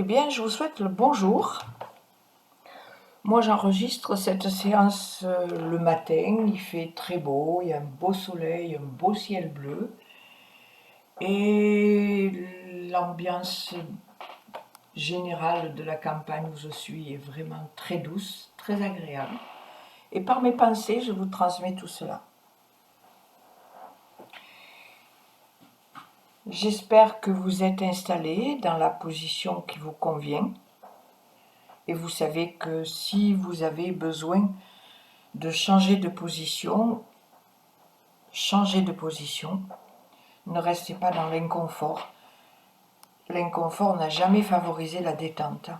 Eh bien, je vous souhaite le bonjour. Moi, j'enregistre cette séance le matin. Il fait très beau, il y a un beau soleil, un beau ciel bleu. Et l'ambiance générale de la campagne où je suis est vraiment très douce, très agréable. Et par mes pensées, je vous transmets tout cela. J'espère que vous êtes installé dans la position qui vous convient. Et vous savez que si vous avez besoin de changer de position, changez de position. Ne restez pas dans l'inconfort. L'inconfort n'a jamais favorisé la détente.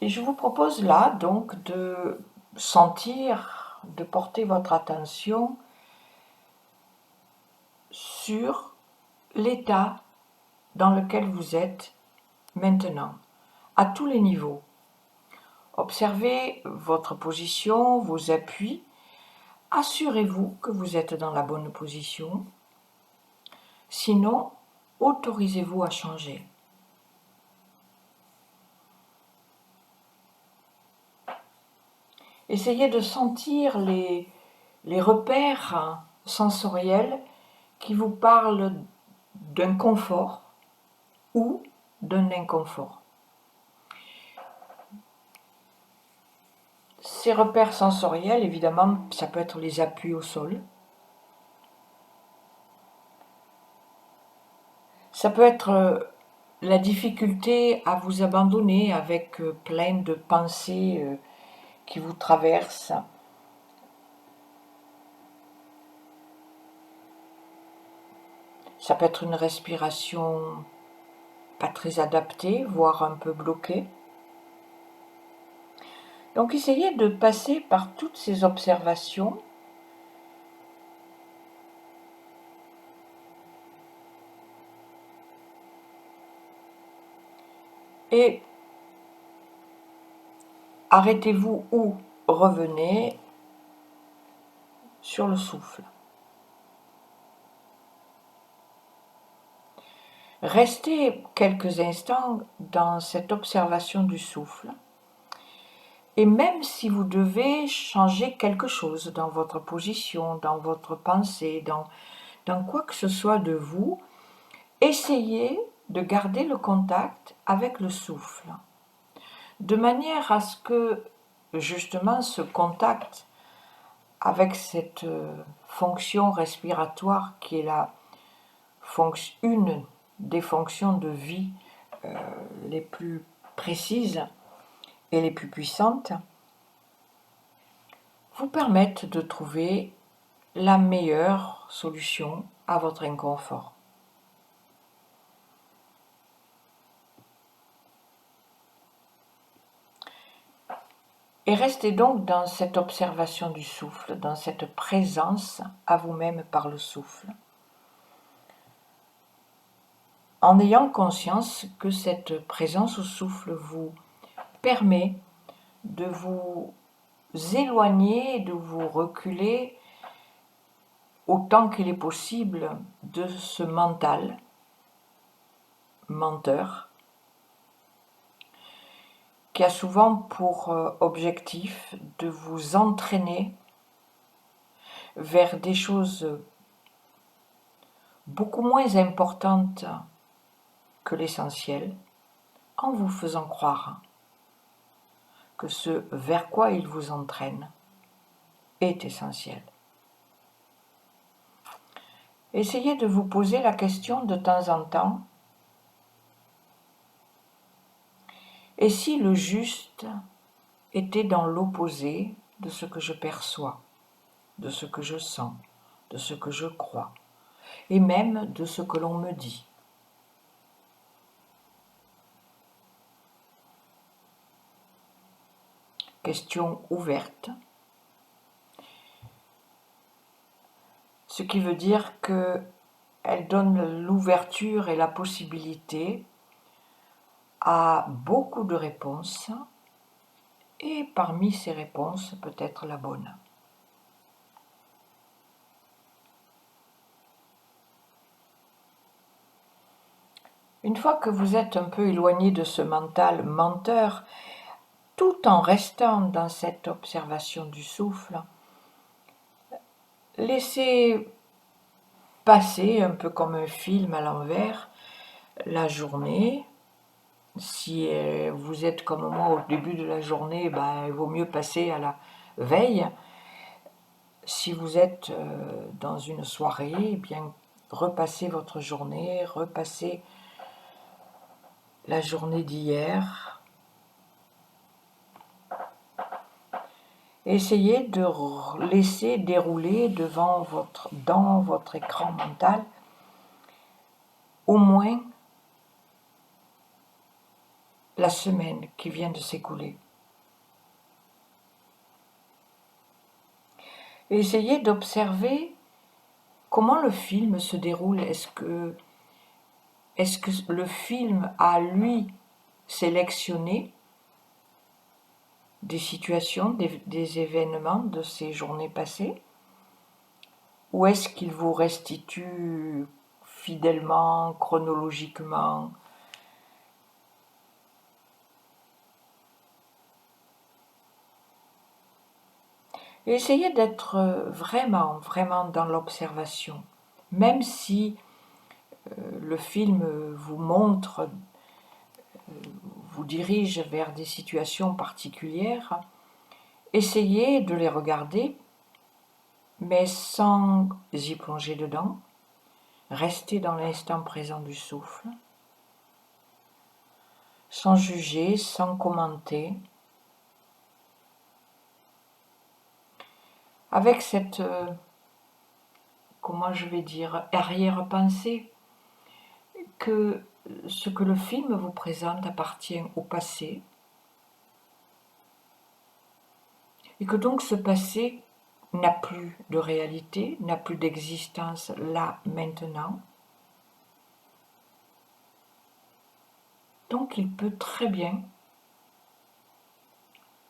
Et je vous propose là donc de sentir, de porter votre attention sur l'état dans lequel vous êtes maintenant, à tous les niveaux. Observez votre position, vos appuis. Assurez-vous que vous êtes dans la bonne position. Sinon, autorisez-vous à changer. Essayez de sentir les repères sensoriels qui vous parlent d'un confort ou d'un inconfort. Ces repères sensoriels, évidemment, ça peut être les appuis au sol. Ça peut être la difficulté à vous abandonner avec plein de pensées qui vous traversent. Ça peut être une respiration pas très adaptée, voire un peu bloquée. Donc essayez de passer par toutes ces observations et arrêtez-vous ou revenez sur le souffle. Restez quelques instants dans cette observation du souffle. Et même si vous devez changer quelque chose dans votre position, dans votre pensée, dans quoi que ce soit de vous, essayez de garder le contact avec le souffle, de manière à ce que justement ce contact avec cette fonction respiratoire qui est une des fonctions de vie les plus précises et les plus puissantes, vous permettent de trouver la meilleure solution à votre inconfort. Et restez donc dans cette observation du souffle, dans cette présence à vous-même par le souffle, en ayant conscience que cette présence au souffle vous permet de vous éloigner, de vous reculer autant qu'il est possible de ce menteur, qui a souvent pour objectif de vous entraîner vers des choses beaucoup moins importantes que l'essentiel, en vous faisant croire que ce vers quoi il vous entraîne est essentiel. Essayez de vous poser la question de temps en temps, et si le juste était dans l'opposé de ce que je perçois, de ce que je sens, de ce que je crois, et même de ce que l'on me dit. Question ouverte, ce qui veut dire qu'elle donne l'ouverture et la possibilité à beaucoup de réponses et parmi ces réponses peut-être la bonne. Une fois que vous êtes un peu éloigné de ce mental menteur, tout en restant dans cette observation du souffle, laissez passer un peu comme un film à l'envers la journée. Si vous êtes comme moi au début de la journée, il vaut mieux passer à la veille. Si vous êtes dans une soirée, eh bien, repassez votre journée, repassez la journée d'hier. Essayez de laisser dérouler dans votre écran mental au moins la semaine qui vient de s'écouler. Essayez d'observer comment le film se déroule. Est-ce que le film a, lui, sélectionné des situations, des événements de ces journées passées? Ou est-ce qu'il vous restitue fidèlement, chronologiquement? Et essayez d'être vraiment, vraiment dans l'observation. Même si le film vous montre, vous dirige vers des situations particulières, essayez de les regarder, mais sans y plonger dedans. Restez dans l'instant présent du souffle, sans juger, sans commenter, avec cette, comment je vais dire, arrière-pensée que ce que le film vous présente appartient au passé et que donc ce passé n'a plus de réalité, n'a plus d'existence là, maintenant. Donc il peut très bien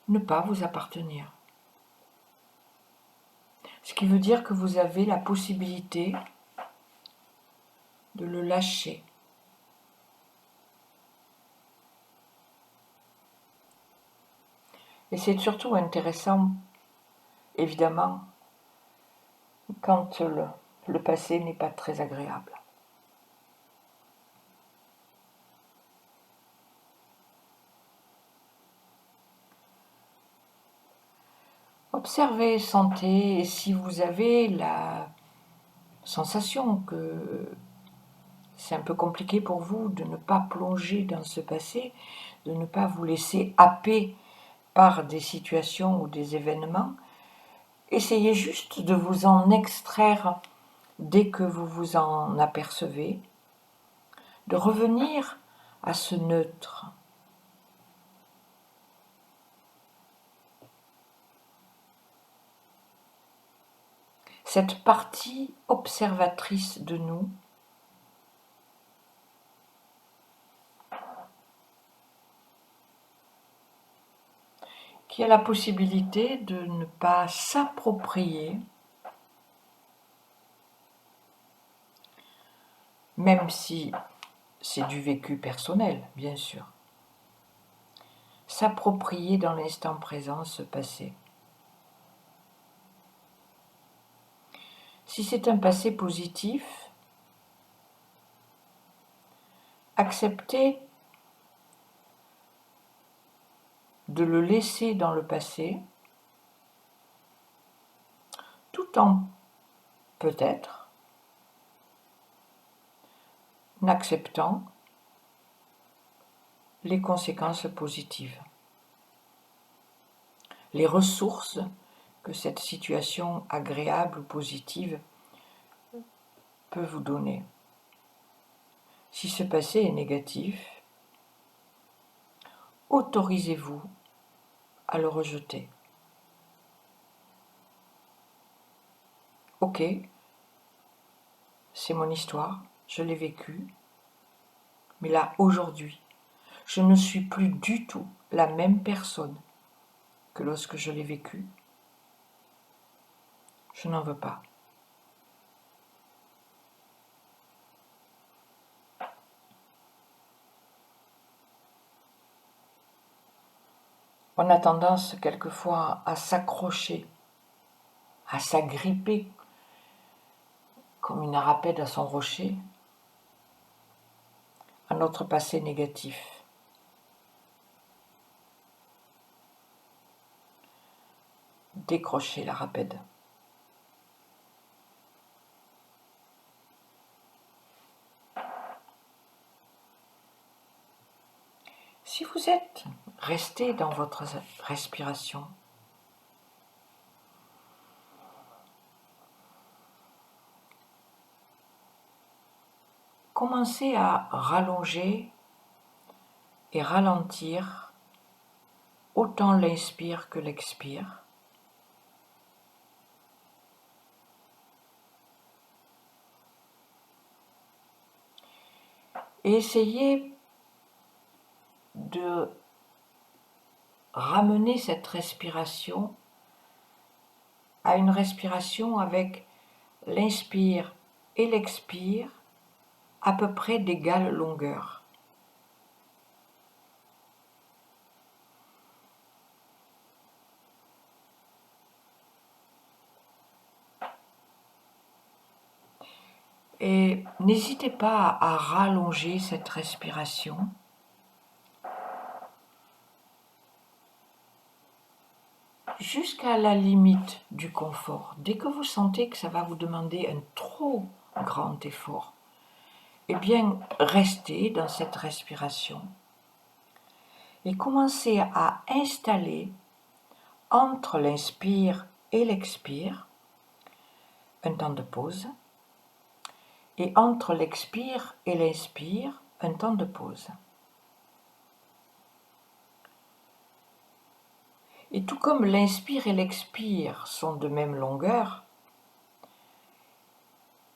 ne pas vous appartenir. Ce qui veut dire que vous avez la possibilité de le lâcher. Et c'est surtout intéressant, évidemment, quand le passé n'est pas très agréable. Observez, sentez, et si vous avez la sensation que c'est un peu compliqué pour vous de ne pas plonger dans ce passé, de ne pas vous laisser happer par des situations ou des événements, essayez juste de vous en extraire dès que vous vous en apercevez, de revenir à ce neutre. Cette partie observatrice de nous qui a la possibilité de ne pas s'approprier, même si c'est du vécu personnel, bien sûr, s'approprier dans l'instant présent ce passé. Si c'est un passé positif, acceptez de le laisser dans le passé, tout en peut-être n'acceptant les conséquences positives, les ressources que cette situation agréable ou positive peut vous donner. Si ce passé est négatif, autorisez-vous à le rejeter. Ok, c'est mon histoire, je l'ai vécue, mais là, aujourd'hui, je ne suis plus du tout la même personne que lorsque je l'ai vécu. Je n'en veux pas. On a tendance quelquefois à s'accrocher, à s'agripper comme une arapède à son rocher, à notre passé négatif. Décrocher la rapède. Si vous êtes resté dans votre respiration, commencez à rallonger et ralentir autant l'inspire que l'expire. Et essayez de ramener cette respiration à une respiration avec l'inspire et l'expire à peu près d'égale longueur. Et n'hésitez pas à rallonger cette respiration jusqu'à la limite du confort. Dès que vous sentez que ça va vous demander un trop grand effort, eh bien, restez dans cette respiration et commencez à installer entre l'inspire et l'expire un temps de pause et entre l'expire et l'inspire un temps de pause. Et tout comme l'inspire et l'expire sont de même longueur,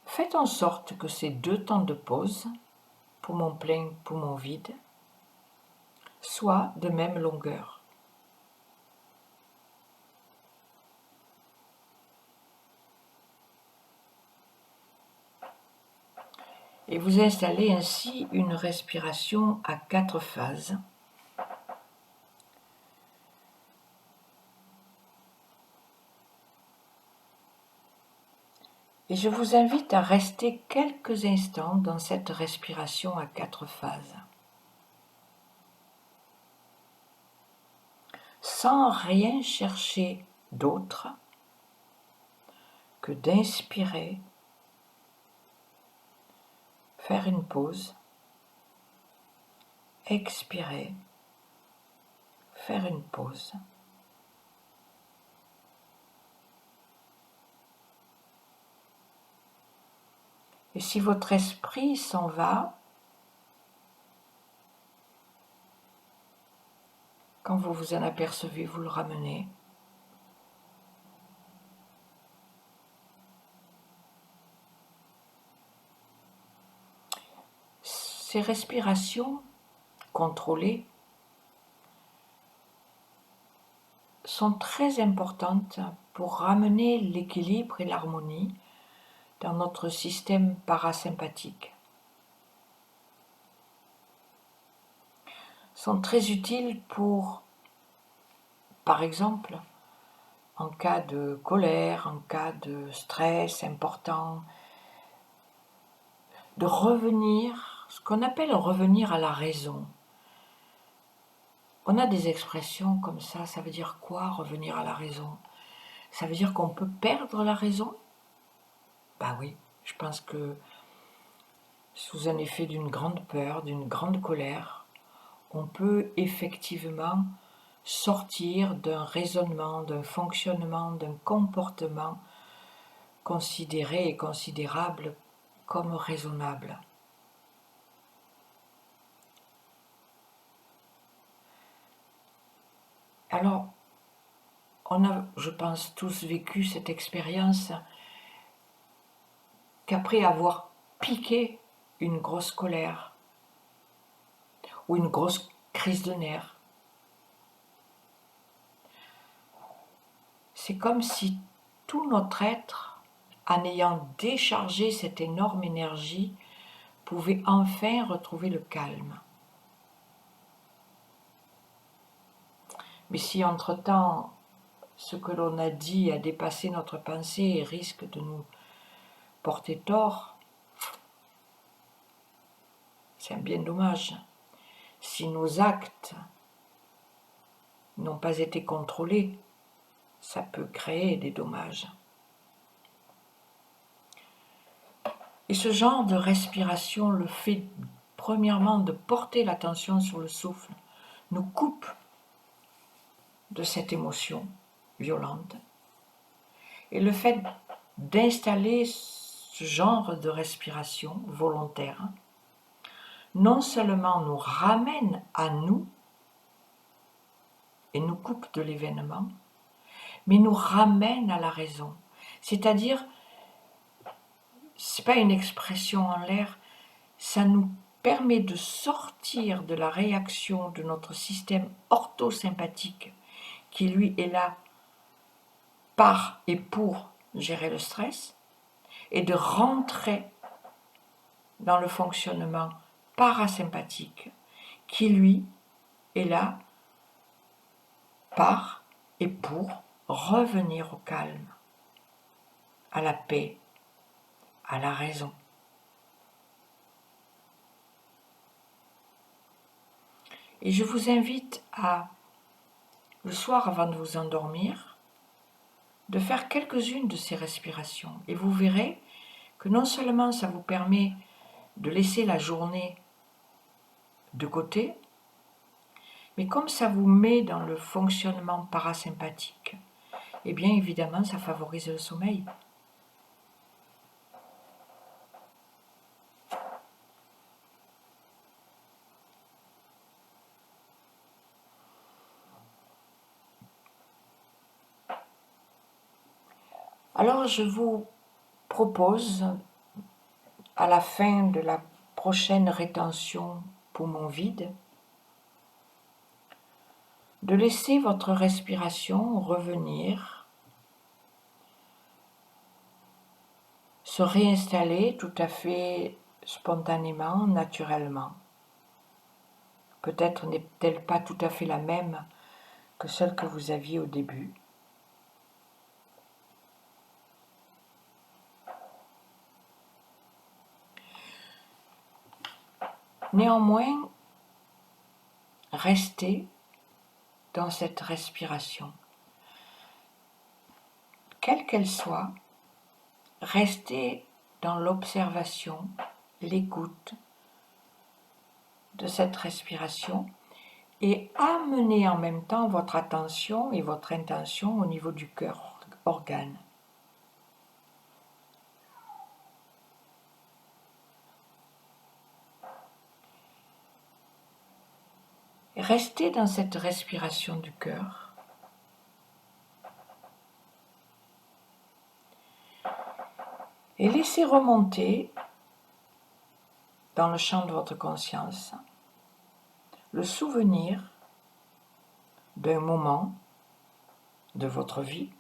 faites en sorte que ces deux temps de pause, poumon plein, poumon vide, soient de même longueur. Et vous installez ainsi une respiration à 4 phases. Et je vous invite à rester quelques instants dans cette respiration à 4 phases, sans rien chercher d'autre que d'inspirer, faire une pause, expirer, faire une pause. Et si votre esprit s'en va, quand vous vous en apercevez, vous le ramenez. Ces respirations contrôlées sont très importantes pour ramener l'équilibre et l'harmonie dans notre système parasympathique. Sont très utiles pour, par exemple, en cas de colère, en cas de stress important, de revenir, ce qu'on appelle revenir à la raison. On a des expressions comme ça veut dire quoi, revenir à la raison? Ça veut dire qu'on peut perdre la raison? Ben oui, je pense que sous un effet d'une grande peur, d'une grande colère, on peut effectivement sortir d'un raisonnement, d'un fonctionnement, d'un comportement considéré et considérable comme raisonnable. Alors, on a, je pense, tous vécu cette expérience qu'après avoir piqué une grosse colère ou une grosse crise de nerfs, c'est comme si tout notre être, en ayant déchargé cette énorme énergie, pouvait enfin retrouver le calme. Mais si entre-temps, ce que l'on a dit a dépassé notre pensée et risque de nous porter tort, c'est bien dommage. Si nos actes n'ont pas été contrôlés, ça peut créer des dommages. Et ce genre de respiration, le fait premièrement de porter l'attention sur le souffle, nous coupe de cette émotion violente. Et le fait d'installer ce genre de respiration volontaire, non seulement nous ramène à nous et nous coupe de l'événement, mais nous ramène à la raison. C'est-à-dire, ce n'est pas une expression en l'air, ça nous permet de sortir de la réaction de notre système orthosympathique qui lui est là par et pour gérer le stress et de rentrer dans le fonctionnement parasympathique qui lui est là par et pour revenir au calme, à la paix, à la raison. Et je vous invite à, le soir avant de vous endormir, de faire quelques-unes de ces respirations. Et vous verrez que non seulement ça vous permet de laisser la journée de côté, mais comme ça vous met dans le fonctionnement parasympathique, eh bien évidemment ça favorise le sommeil. Alors je vous propose, à la fin de la prochaine rétention poumon vide, de laisser votre respiration revenir, se réinstaller tout à fait spontanément, naturellement. Peut-être n'est-elle pas tout à fait la même que celle que vous aviez au début. Néanmoins, restez dans cette respiration. Quelle qu'elle soit, restez dans l'observation, l'écoute de cette respiration et amenez en même temps votre attention et votre intention au niveau du cœur organe. Restez dans cette respiration du cœur et laissez remonter dans le champ de votre conscience le souvenir d'un moment de votre vie,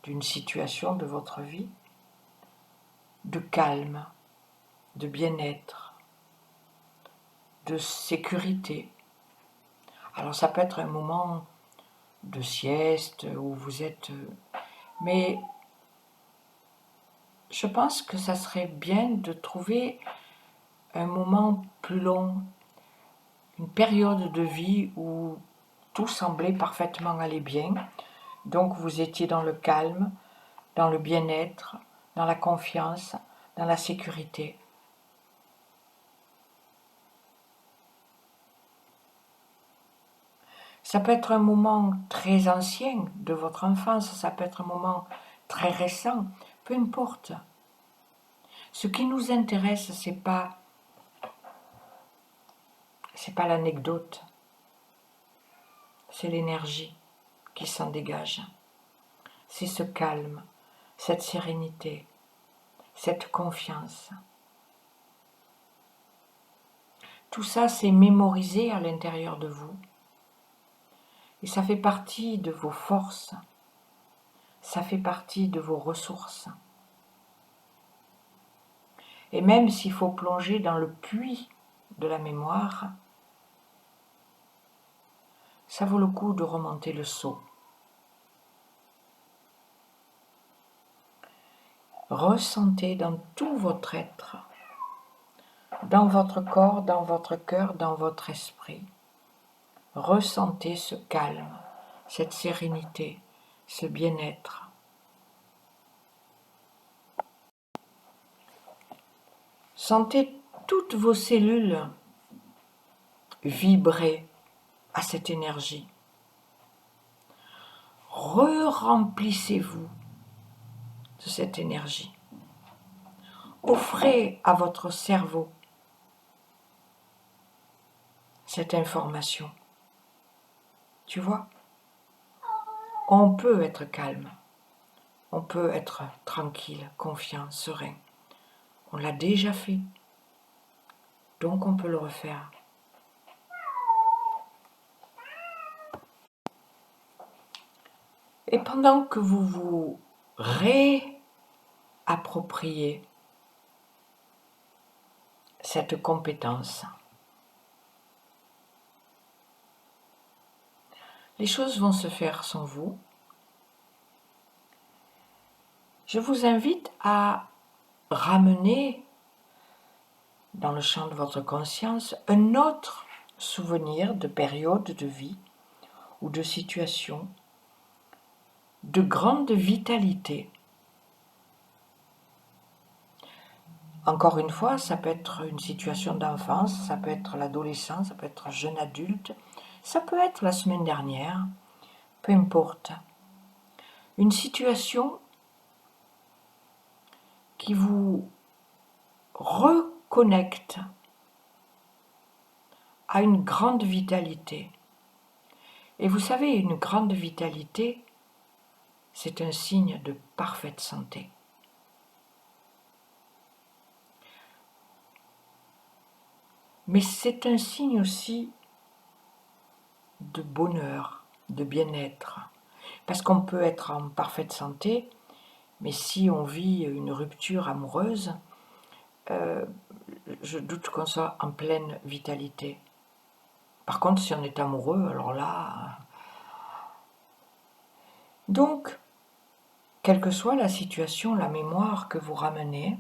d'une situation de votre vie, de calme, de bien-être, de sécurité. Alors ça peut être un moment de sieste où vous êtes... Mais je pense que ça serait bien de trouver un moment plus long, une période de vie où tout semblait parfaitement aller bien. Donc vous étiez dans le calme, dans le bien-être, dans la confiance, dans la sécurité. Ça peut être un moment très ancien de votre enfance, ça peut être un moment très récent, peu importe. Ce qui nous intéresse, c'est pas l'anecdote, c'est l'énergie qui s'en dégage. C'est ce calme, cette sérénité, cette confiance. Tout ça, c'est mémorisé à l'intérieur de vous. Et ça fait partie de vos forces, ça fait partie de vos ressources. Et même s'il faut plonger dans le puits de la mémoire, ça vaut le coup de remonter le seau. Ressentez dans tout votre être, dans votre corps, dans votre cœur, dans votre esprit. Ressentez ce calme, cette sérénité, ce bien-être. Sentez toutes vos cellules vibrer à cette énergie. Re-remplissez-vous de cette énergie. Offrez à votre cerveau cette information. Tu vois, on peut être calme, on peut être tranquille, confiant, serein. On l'a déjà fait, donc on peut le refaire. Et pendant que vous vous réappropriez cette compétence, les choses vont se faire sans vous. Je vous invite à ramener dans le champ de votre conscience un autre souvenir de période de vie ou de situation de grande vitalité. Encore une fois, ça peut être une situation d'enfance, ça peut être l'adolescence, ça peut être jeune adulte, ça peut être la semaine dernière, peu importe. Une situation qui vous reconnecte à une grande vitalité. Et vous savez, une grande vitalité, c'est un signe de parfaite santé. Mais c'est un signe aussi de bonheur, de bien-être. Parce qu'on peut être en parfaite santé, mais si on vit une rupture amoureuse, je doute qu'on soit en pleine vitalité. Par contre, si on est amoureux, alors là... Donc, quelle que soit la situation, la mémoire que vous ramenez,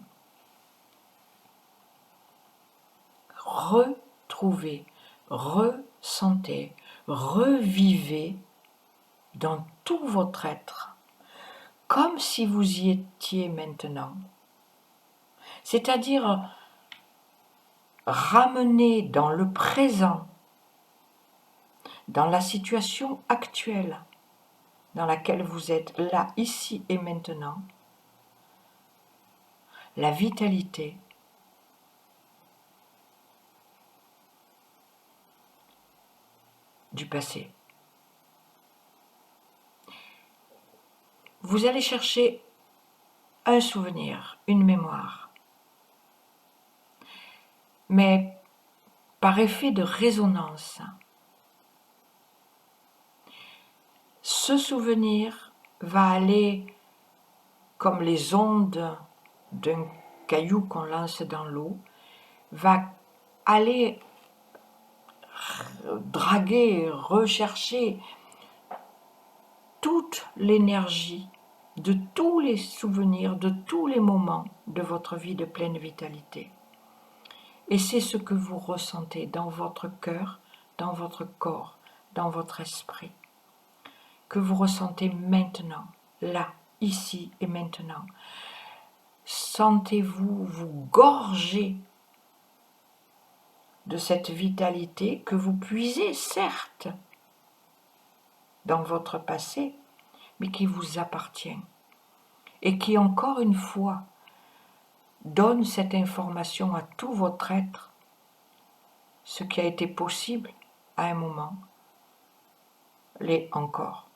retrouvez, ressentez, revivez dans tout votre être, comme si vous y étiez maintenant. C'est-à-dire ramener dans le présent, dans la situation actuelle dans laquelle vous êtes là, ici et maintenant, la vitalité du passé. Vous allez chercher un souvenir, une mémoire, mais par effet de résonance, ce souvenir va aller comme les ondes d'un caillou qu'on lance dans l'eau, va aller draguer, rechercher toute l'énergie de tous les souvenirs, de tous les moments de votre vie de pleine vitalité. Et c'est ce que vous ressentez dans votre cœur, dans votre corps, dans votre esprit, que vous ressentez maintenant, là, ici et maintenant. Sentez-vous vous gorger de cette vitalité que vous puisez, certes, dans votre passé, mais qui vous appartient et qui, encore une fois, donne cette information à tout votre être. Ce qui a été possible à un moment l'est encore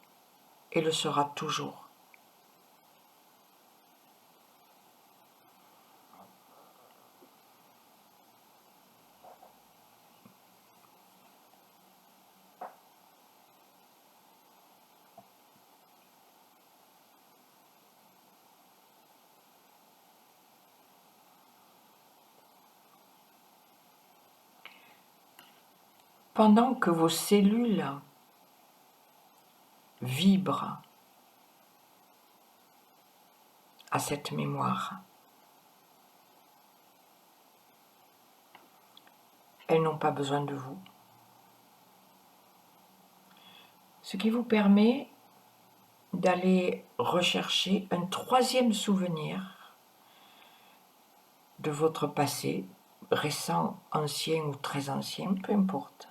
et le sera toujours. pendant que vos cellules vibrent à cette mémoire. Elles n'ont pas besoin de vous. Ce qui vous permet d'aller rechercher un troisième souvenir de votre passé, récent, ancien ou très ancien, peu importe.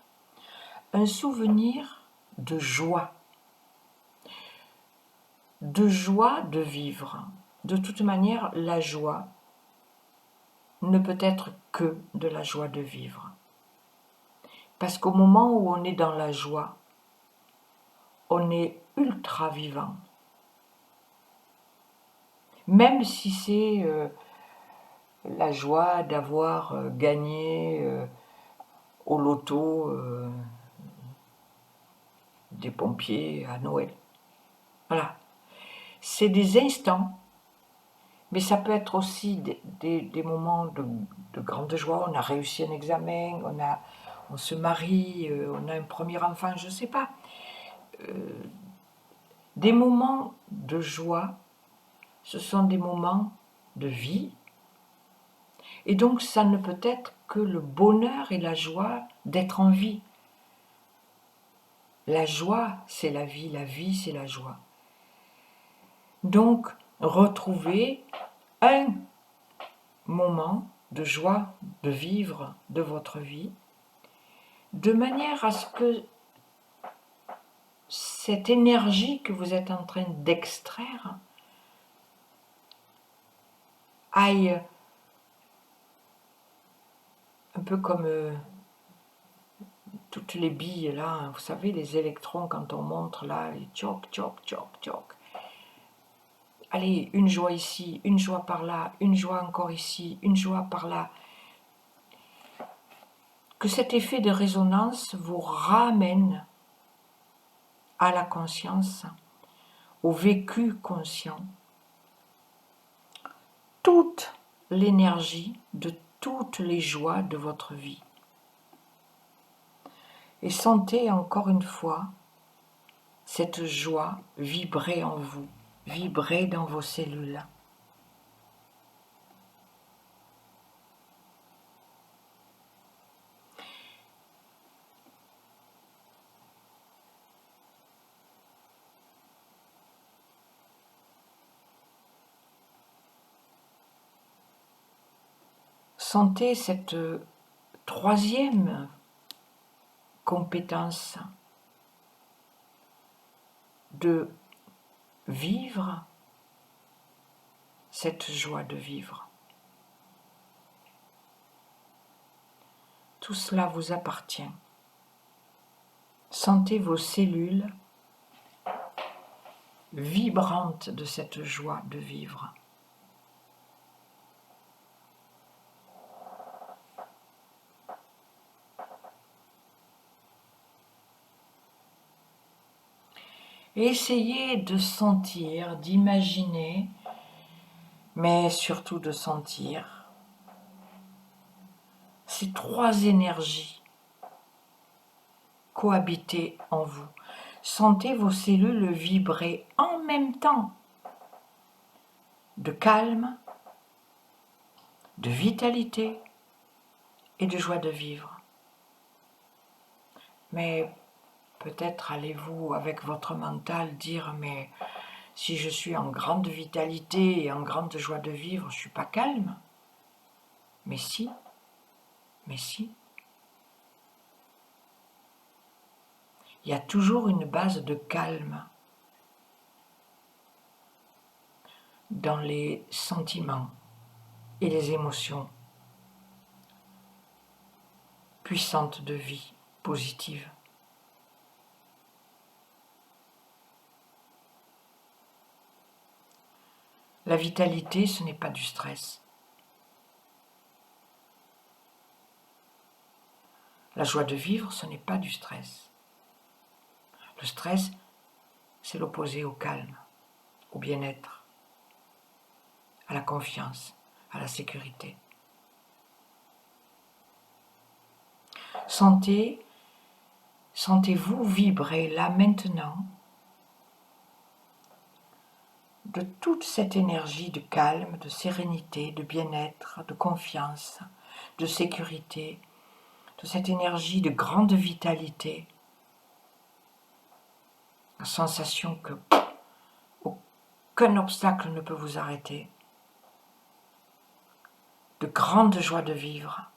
Un souvenir de joie de vivre. De toute manière, la joie ne peut être que de la joie de vivre. Parce qu'au moment où on est dans la joie, on est ultra vivant. Même si c'est la joie d'avoir gagné au loto des pompiers à Noël. Voilà. C'est des instants, mais ça peut être aussi des moments de grande joie. On a réussi un examen, on se marie, on a un premier enfant, je ne sais pas. Des moments de joie, ce sont des moments de vie. Et donc, ça ne peut être que le bonheur et la joie d'être en vie. La joie, c'est la vie, c'est la joie. Donc, retrouvez un moment de joie de vivre de votre vie, de manière à ce que cette énergie que vous êtes en train d'extraire aille un peu comme toutes les billes là, vous savez, les électrons quand on montre là, les tchoc, tchoc, tchoc, tchoc. Allez, une joie ici, une joie par là, une joie encore ici, une joie par là. Que cet effet de résonance vous ramène à la conscience, au vécu conscient, toute l'énergie de toutes les joies de votre vie. Et sentez encore une fois cette joie vibrer en vous, vibrer dans vos cellules. Sentez cette troisième compétence de vivre cette joie de vivre. Tout cela vous appartient. Sentez vos cellules vibrantes de cette joie de vivre. Et essayez de sentir, d'imaginer, mais surtout de sentir ces trois énergies cohabiter en vous. Sentez vos cellules vibrer en même temps de calme, de vitalité et de joie de vivre. Mais peut-être allez-vous avec votre mental dire « mais si je suis en grande vitalité et en grande joie de vivre, je ne suis pas calme ». Mais si, mais si. Il y a toujours une base de calme dans les sentiments et les émotions puissantes de vie positive. La vitalité, ce n'est pas du stress. La joie de vivre, ce n'est pas du stress. Le stress, c'est l'opposé au calme, au bien-être, à la confiance, à la sécurité. Sentez Sentez-vous vibrer là maintenant de toute cette énergie de calme, de sérénité, de bien-être, de confiance, de sécurité, de cette énergie de grande vitalité, la sensation que aucun obstacle ne peut vous arrêter, de grande joie de vivre.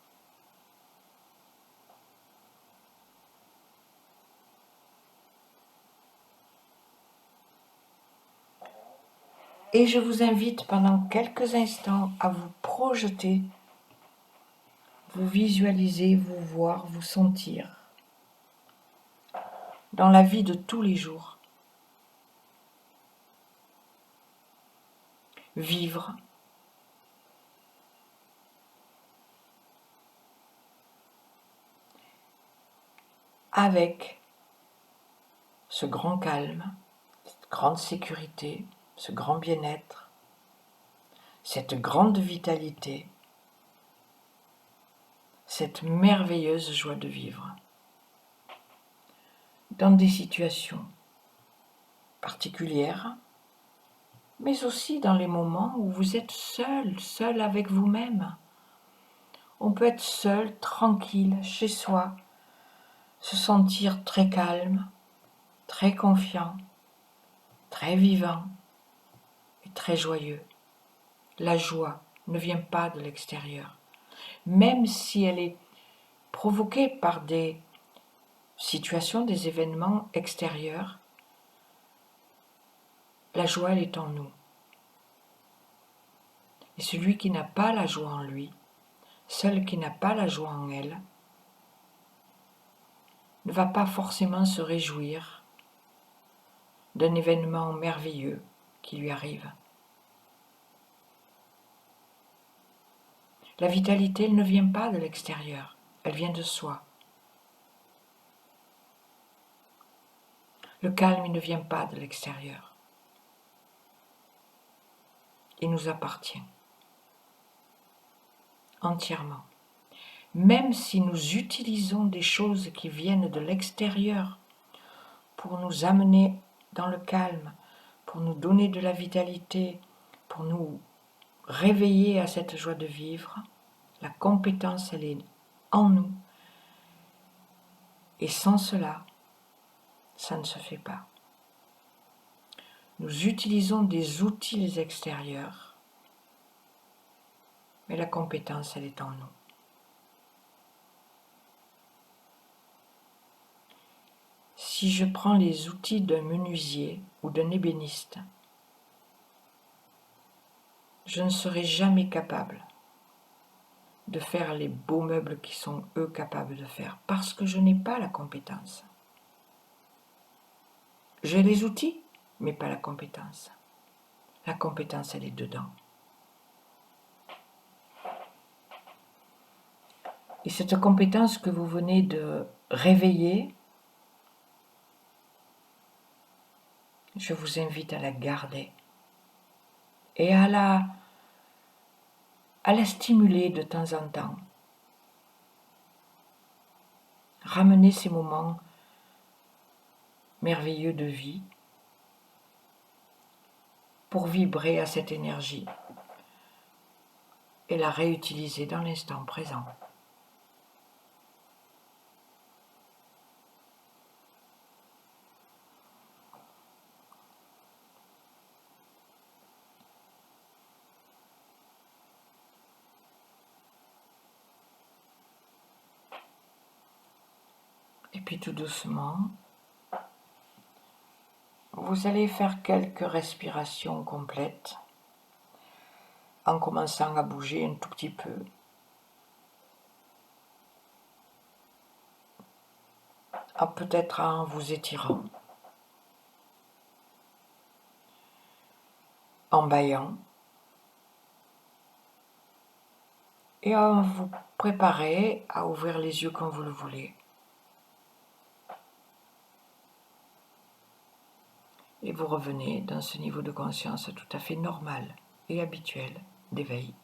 Et je vous invite pendant quelques instants à vous projeter, vous visualiser, vous voir, vous sentir dans la vie de tous les jours. Vivre avec ce grand calme, cette grande sécurité, ce grand bien-être, cette grande vitalité, cette merveilleuse joie de vivre dans des situations particulières, mais aussi dans les moments où vous êtes seul avec vous-même. On peut être seul, tranquille, chez soi, se sentir très calme, très confiant, très vivant et très joyeux. La joie ne vient pas de l'extérieur, même si elle est provoquée par des situations, des événements extérieurs. La joie, elle est en nous. Et celui qui n'a pas la joie en lui, celle qui n'a pas la joie en elle, ne va pas forcément se réjouir d'un événement merveilleux qui lui arrive. La vitalité, elle ne vient pas de l'extérieur, elle vient de soi. Le calme, il ne vient pas de l'extérieur. Il nous appartient entièrement. Même si nous utilisons des choses qui viennent de l'extérieur pour nous amener dans le calme, pour nous donner de la vitalité, pour nous réveiller à cette joie de vivre, la compétence, elle est en nous. Et sans cela, ça ne se fait pas. Nous utilisons des outils extérieurs, mais la compétence, elle est en nous. Si je prends les outils d'un menuisier ou d'un ébéniste, je ne serai jamais capable de faire les beaux meubles qui sont eux capables de faire, parce que je n'ai pas la compétence. J'ai les outils, mais pas la compétence. La compétence, elle est dedans. Et cette compétence que vous venez de réveiller, je vous invite à la garder et à la stimuler de temps en temps. Ramener ces moments merveilleux de vie pour vibrer à cette énergie et la réutiliser dans l'instant présent. Et puis tout doucement, vous allez faire quelques respirations complètes en commençant à bouger un tout petit peu. Peut-être en vous étirant, en bâillant, et à vous préparer à ouvrir les yeux quand vous le voulez. Et vous revenez dans ce niveau de conscience tout à fait normal et habituel d'éveil.